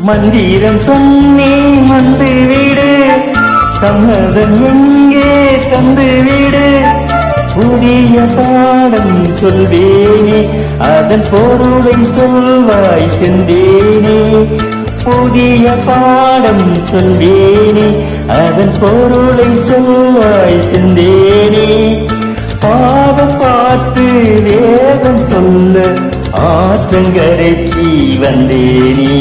மந்திரம் சொன்னேன் வந்து விடு, சம்மதம் எங்கே தந்து விடு. புதிய பாடம் சொல்வேனே, அதன் பொருளை சொல்வாய் செந்தேனே. புதிய பாடம் சொல்வேனே, அதன் பொருளை சொல்வாய் செந்தேனே. பாதம் பார்த்து வேதம் சொல்ல ஆற்றங்கரைக்கு வந்தேனே.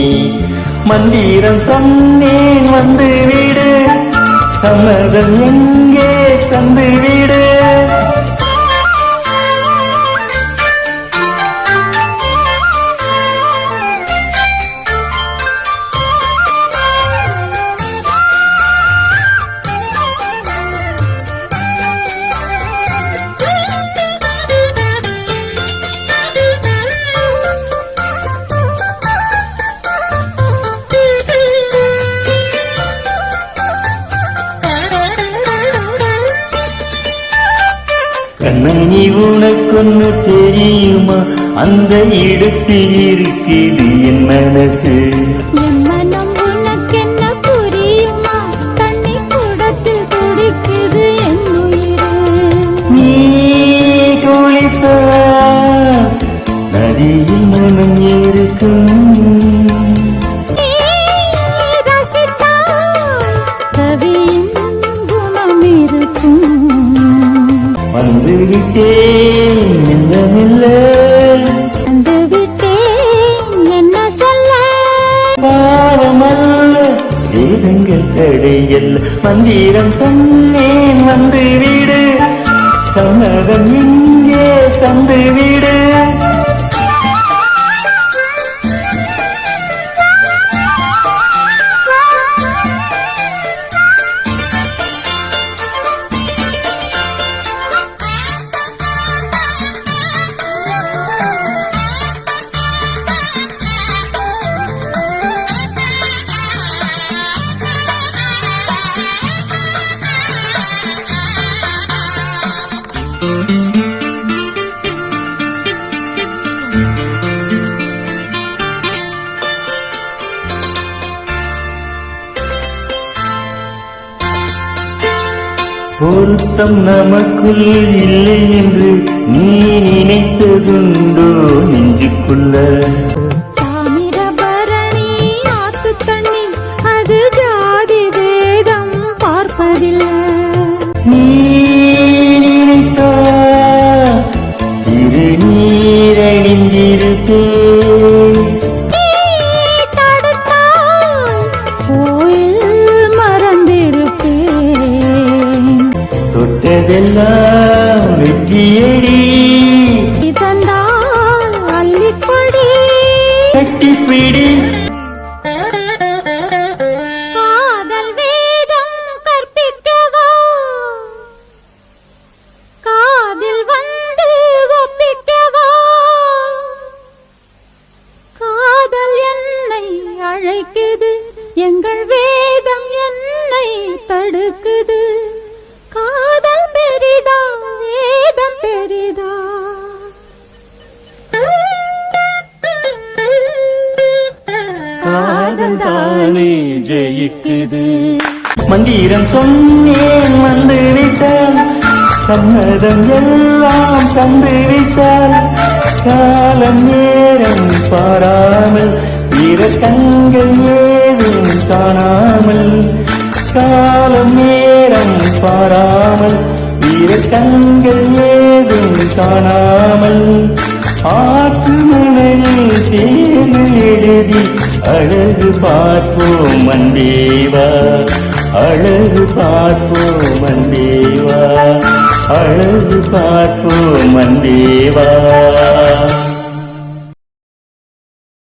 மந்திரம் சொன்னேன் வந்து விடு, சம்மதம் எங்கே தந்து விடு. கண்ணனி உனக்கொன்னு தெரியுமா, அந்த இடுப்பில் இருக்குது என் மனசு. என் மனம் உனக்கென்ன புரியுமா, தண்ணி குடத்தில் துடிக்குது என் உயிரு. நீ குளித்த நதியில் மனம் இருக்கும், வந்து விட்டேன் என்ன மெல்ல, வந்து விட்டேன் என்ன சொல்ல. பாவமல்ல வேதங்கள் தடையல்ல, மந்திரம் சொன்னேன் வந்து விடு, சம்மதம் இங்கே தந்து விடு. பொருத்தம் நமக்குள் இல்லை என்று நீ நினைத்ததுண்டோ நெஞ்சுக்குள்ள. தாமிரபரணி ஆத்து தண்ணி அது ஜாதி வேதம் பார்ப்பதில்லை. நீ நினைத்தா திருநீரணிந்திருப்பே, தொட்டதெல்லாம் வெற்றியடி, தந்தால் அள்ளிப்படி கட்டிப்பிடி. காதல் வேதம் கற்பிக்கவா, காதில் வந்து ஒப்பிக்கவா. காதல் என்னை அழைக்குது, எங்கள் வேதம் என்னை தடுக்குது. காதல் பெரிதா வேதம் பெரிதா, காதல் தானே ஜெயிக்குது. மந்திரம் சொன்னேன் வந்து விட்டால், சம்மதம் எல்லாம் தந்து விட்டால். காலம் நேரம் பாராமல் பிற கண்கள் ஏதும் காணாமல், காலம் நேரம் பாராமல் பிற கண்கள் ஏதும் காணாமல். ஆற்று மணலில் தேர்தல் எழுதி அழகு பார்ப்போம் அன்பேவா, அழகு பார்ப்போம் அன்பேவா, அழகு பார்ப்போம் அன்பேவா.